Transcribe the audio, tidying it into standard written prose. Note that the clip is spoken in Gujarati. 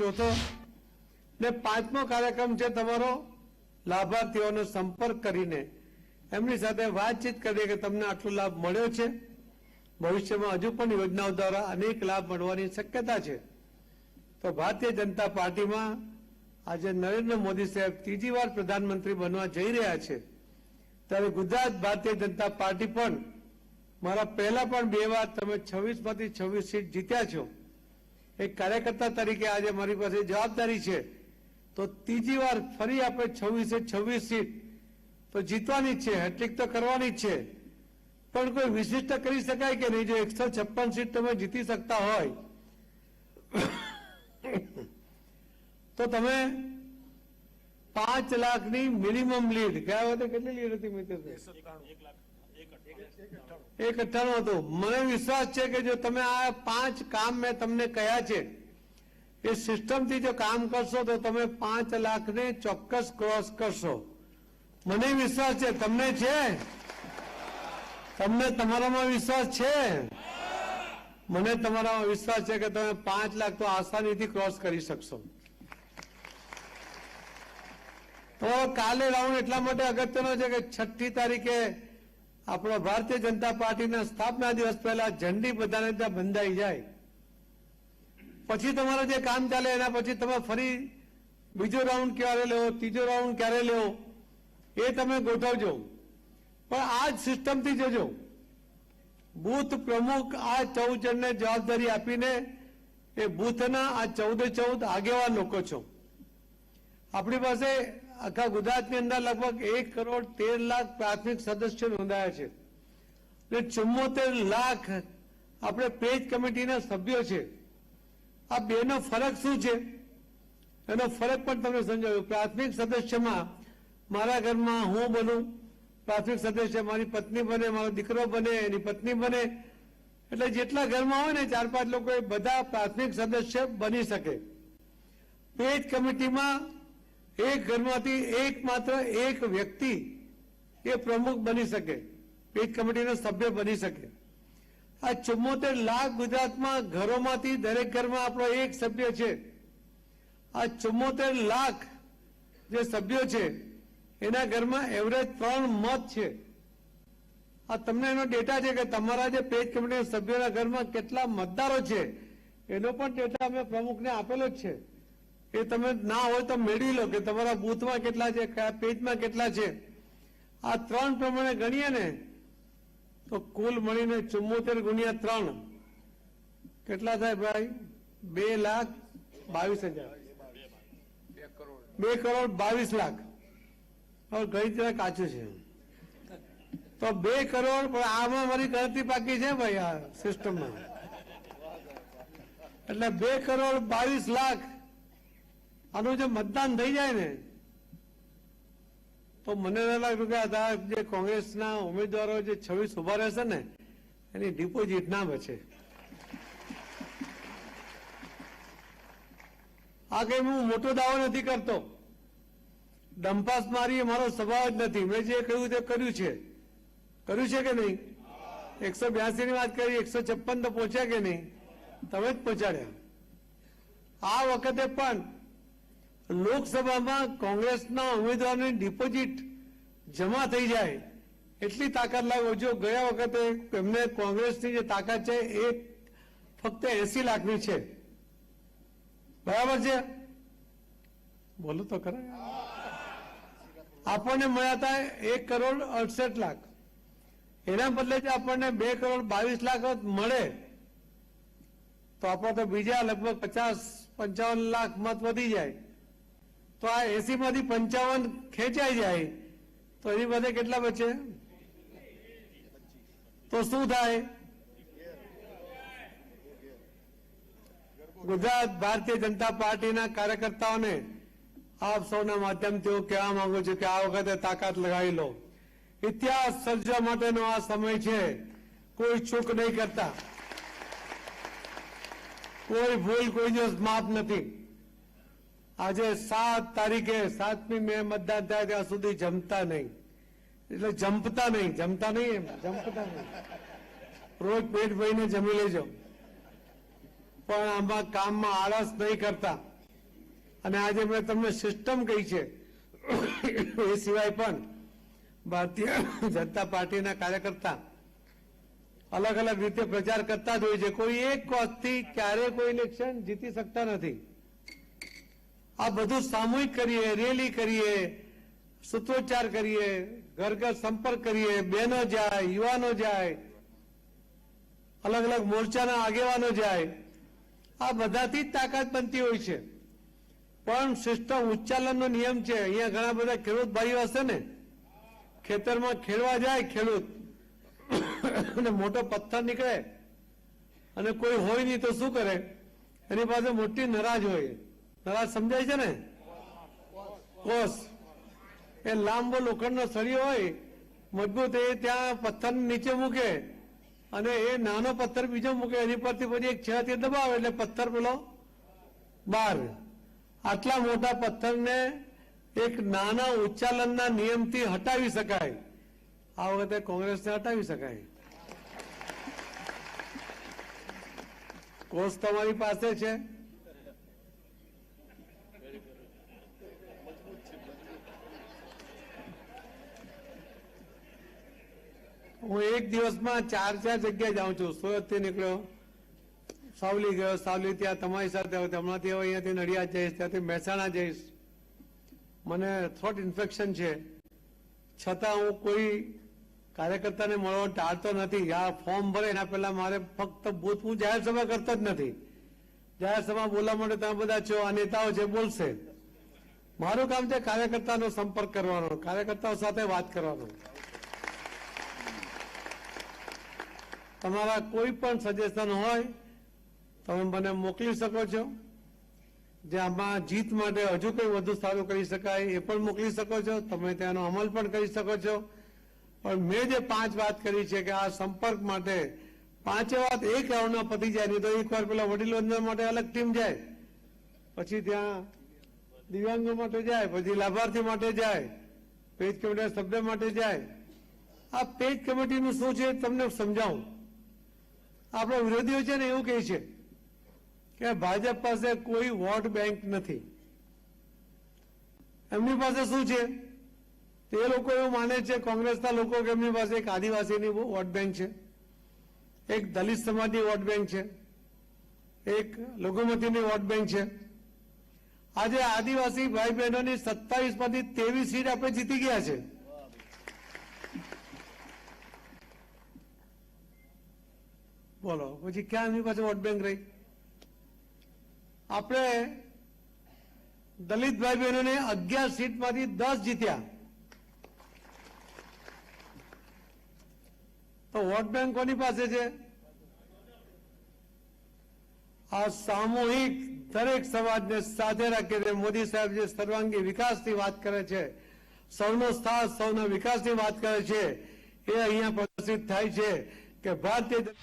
ચોથો ને પાંચમો કાર્યક્રમ છે તમારો લાભાર્થીઓનો સંપર્ક કરીને એમની સાથે વાતચીત કરીએ કે તમને આટલો લાભ મળ્યો છે, ભવિષ્યમાં હજુ પણ યોજનાઓ દ્વારા અનેક લાભ મળવાની શક્યતા છે. તો ભારતીય જનતા પાર્ટીમાં આજે નરેન્દ્ર મોદી સાહેબ ત્રીજી વાર પ્રધાનમંત્રી બનવા જઈ રહ્યા છે, ત્યારે ગુજરાત ભારતીય જનતા પાર્ટી પણ મારા પહેલા પણ 2 વાર તમે 26માંથી 26 સીટ જીત્યા છો. એક કાર્યકર્તા તરીકે આજે મારી પાસે જવાબદારી છે, તો ત્રીજી વાર ફરી આપણે 26 સીટ તો જીતવાની જ છે, હેટ્રિક તો કરવાની જ છે. પણ કોઈ વિશિષ્ટ કરી શકાય કે નહીં? જો 156 સીટ તમે જીતી શકતા હોય તો તમે 5 લાખની મિનિમમ લીડ, ગયા વખતે કેટલી લીડ હતી મિત્ર? 198 હતું. મને વિશ્વાસ છે કે જો તમે આ 5 કામ મેં તમને કહ્યા છે એ સિસ્ટમથી જો કામ કરશો તો તમે 5 લાખને ચોક્કસ ક્રોસ કરશો. મને વિશ્વાસ છે. તમને છે? તમને તમારામાં વિશ્વાસ છે? મને તમારામાં વિશ્વાસ છે કે તમે 5 લાખ તો આસાનીથી ક્રોસ કરી શકશો. તો કાલે રાઉન્ડ એટલા માટે અગત્યનો છે કે 6મી તારીખે આપણા ભારતીય જનતા પાર્ટીના સ્થાપના દિવસ પહેલા ઝંડી બધાને ત્યાં બંધાઈ જાય, પછી તમારું જે કામ ચાલે એના પછી તમે ફરી બીજો રાઉન્ડ ક્યારે લેવો, ત્રીજો રાઉન્ડ ક્યારે લેવો એ તમે ગોઠવજો. પણ આ જ સિસ્ટમથી જજો. બૂથ પ્રમુખ આ 14 જણને જવાબદારી આપીને એ બૂથના આ 14 આગેવાન લોકો છો. આપણી પાસે આખા ગુજરાતની અંદર લગભગ 1,13,00,000 પ્રાથમિક સદસ્યો નોંધાયા છે અને 74 લાખ આપણે પેજ કમિટીના સભ્યો છે. આ બેનો ફરક શું છે એનો ફરક પણ તમને સમજાવ્યો. પ્રાથમિક સદસ્યમાં મારા ઘરમાં હું બનું પ્રાથમિક સદસ્ય, મારી પત્ની બને, મારો દીકરો બને, એની પત્ની બને, એટલે જેટલા ઘરમાં હોય ને 4-5 લોકો એ બધા પ્રાથમિક સદસ્ય બની શકે. પેજ કમિટીમાં એક ઘરમાંથી માત્ર એક વ્યક્તિ એ પ્રમુખ બની શકે, પેજ કમિટીનો સભ્ય બની શકે. આ 74 લાખ ગુજરાતમાં ઘરોમાંથી દરેક ઘરમાં આપણો એક સભ્ય છે. આ 74 લાખ જે સભ્યો છે એના ઘરમાં એવરેજ 3 મત છે. આ તમને એનો ડેટા છે કે તમારા જે પેજ કમિટીના સભ્યોના ઘરમાં કેટલા મતદારો છે એનો પણ ડેટા અમે પ્રમુખને આપેલો જ છે. એ તમે ના હોય તો મેળવી લો કે તમારા બૂથમાં કેટલા છે, કયા પેજમાં કેટલા છે. આ 3 પ્રમાણે ગણીએ ને તો કુલ મળીને 74 ગુણ્યા 3 કેટલા થાય ભાઈ? 2,22,000, 2,22,00,000. હવે ગઈ જરા કાચું છે તો 2 કરોડ. પણ આમાં મારી ગણતરી બાકી છે ભાઈ આ સિસ્ટમમાં. એટલે 2,22,00,000 આનું જે મતદાન થઈ જાય ને તો મને ન લાગ્યું કે આ જે કોંગ્રેસના ઉમેદવારો જે 26 ઉભા રહેશે ને એની ડિપોઝિટ ના બચે. આ કઈ હું મોટો દાવો નથી કરતો, ડંપાસ મારી મારો સ્વભાવ જ નથી. મેં જે કહ્યું તે કર્યું છે કે નહીં? 182 ની વાત કરી, 156 તો પહોંચ્યા કે નહીં? તમે જ પહોંચાડ્યા. આ વખતે પણ લોકસભામાં કોંગ્રેસના ઉમેદવારોની ડિપોઝિટ જમા થઈ જાય એટલી તાકાત લાવો. જો ગયા વખતે એમને કોંગ્રેસની જે તાકાત છે એ ફક્ત 80 લાખની છે, બરાબર છે? બોલો તો ખરા. આપણને મળ્યા હતા 1,68,00,000. એના બદલે જો આપણને 2,22,00,000 મળે તો આપણે તો બીજા લગભગ 50-55 લાખ મત વધી જાય. તો આ 80 માંથી 55 ખેંચાઈ જાય તો એની બધે કેટલા બચે? તો શું થાય? ગુજરાત ભારતીય જનતા પાર્ટીના કાર્યકર્તાઓને આપ સૌના માધ્યમથી હું કહેવા માંગુ છું કે આ વખતે તાકાત લગાવી લો. ઇતિહાસ સર્જવા માટેનો આ સમય છે. કોઈ ચૂક નહીં કરતા, કોઈ ભૂલ કોઈ દિવસ માફ નથી. આજે 7 તારીખે 7મી મે મતદાન થાય ત્યાં સુધી જમતા નહીં, એટલે જંપતા નહીં, જમતા નહીં, જંપતા નહીં. રોજ પેટ ભરીને જમી લેજો, પણ આમાં કામમાં આળસ નહીં કરતા. અને આજે મેં તમને સિસ્ટમ કહી છે એ સિવાય પણ ભારતીય જનતા પાર્ટીના કાર્યકર્તા અલગ અલગ રીતે પ્રચાર કરતા જ હોય છે. કોઈ એક કોઝથી ક્યારે કોઈ ઇલેક્શન જીતી શકતા નથી. આ બધું સામૂહિક કરીએ, રેલી કરીએ, સૂત્રોચ્ચાર કરીએ, ઘર ઘર સંપર્ક કરીએ, બહેનો જાય, યુવાનો જાય, અલગ અલગ મોરચાના આગેવાનો જાય, આ બધાથી જ તાકાત બનતી હોય છે. પણ સિસ્ટમ ઉચ્ચાલનનો નિયમ છે. અહીંયા ઘણા બધા ખેડૂત ભાઈઓ હશે ને, ખેતરમાં ખેડવા જાય ખેડૂત અને મોટો પથ્થર નીકળે અને કોઈ હોય નહીં તો શું કરે? એની પાસે મોટી નરાજ હોય. નરાજ સમજાય છે ને? કોસ. એ લાંબો લોખંડનો સળિયો હોય મજબૂત, એ ત્યાં પથ્થર નીચે મૂકે અને એ નાનો પથ્થર બીજો મૂકે, એની પરથી પછી એક છેડાથી દબાવે એટલે પથ્થર પેલો બહાર. આટલા મોટા પથ્થરને એક નાના ઉચ્ચાલનના નિયમથી હટાવી શકાય. આ વખતે કોંગ્રેસને હટાવી શકાય. કોષ તમારી પાસે છે. હું એક દિવસમાં 4 જગ્યાએ જાઉં છું. સુરતથી નીકળ્યો, સાવલી ગયો, સાવલી ત્યાં તમારી સાથે હમણાંથી હવે અહીંયાથી નડિયાદ જઈશ, ત્યાંથી મહેસાણા જઈશ. મને થ્રોટ ઇન્ફેક્શન છે, છતાં હું કોઈ કાર્યકર્તાને મળવા ટાળતો નથી. આ ફોર્મ ભરે એના પહેલા મારે ફક્ત બૂથ, હું જાહેર સભા કરતો જ નથી. જાહેર સભા બોલવા માટે તમે બધા છો, આ નેતાઓ છે બોલશે. મારું કામ છે કાર્યકર્તાનો સંપર્ક કરવાનો, કાર્યકર્તાઓ સાથે વાત કરવાનો. તમારા કોઈ પણ સજેશન હોય તમે મને મોકલી શકો છો. જે આમાં જીત માટે હજુ કંઈ વધુ સારું કરી શકાય એ પણ મોકલી શકો છો. તમે તેનો અમલ પણ કરી શકો છો. પણ મેં જે 5 વાત કરી છે કે આ સંપર્ક માટે 5 વાત એક રાઉન્ડમાં પતી જાય, નહીં તો એકવાર પેલા વડીલો માટે અલગ ટીમ જાય, પછી ત્યાં દિવ્યાંગો માટે જાય, પછી લાભાર્થી માટે જાય, પેજ કમિટીના સભ્ય માટે જાય. આ પેજ કમિટીનું શું છે તમને સમજાવું. આપણા વિરોધીઓ છે ને એવું કહે છે કે ભાજપ પાસે કોઈ વોટ બેંક નથી. એમની પાસે શું છે? તે લોકો એવું માને છે, કોંગ્રેસના લોકો, કે એમની પાસે એક આદિવાસીની વોટ બેંક છે, એક દલિત સમાજની વોટ બેંક છે, એક લઘુમતીની વોટ બેંક છે. આજે આદિવાસી ભાઈ બહેનોની 27 માંથી 23 સીટ આપણે જીતી ગયા છે. બોલો પછી ક્યાં એમની પાસે વોટ બેંક રહી? આપણે દલિત ભાઈ બહેનોને 11 સીટમાંથી 10 જીત્યા. તો વોટ બેંક કોની પાસે છે? આ સામૂહિક દરેક સમાજને સાથે રાખીને મોદી સાહેબ જે સર્વાંગી વિકાસની વાત કરે છે, સૌનો સાથ, સૌના વિકાસની વાત કરે છે, એ અહીંયા પ્રદર્શિત થાય છે કે ભારતીય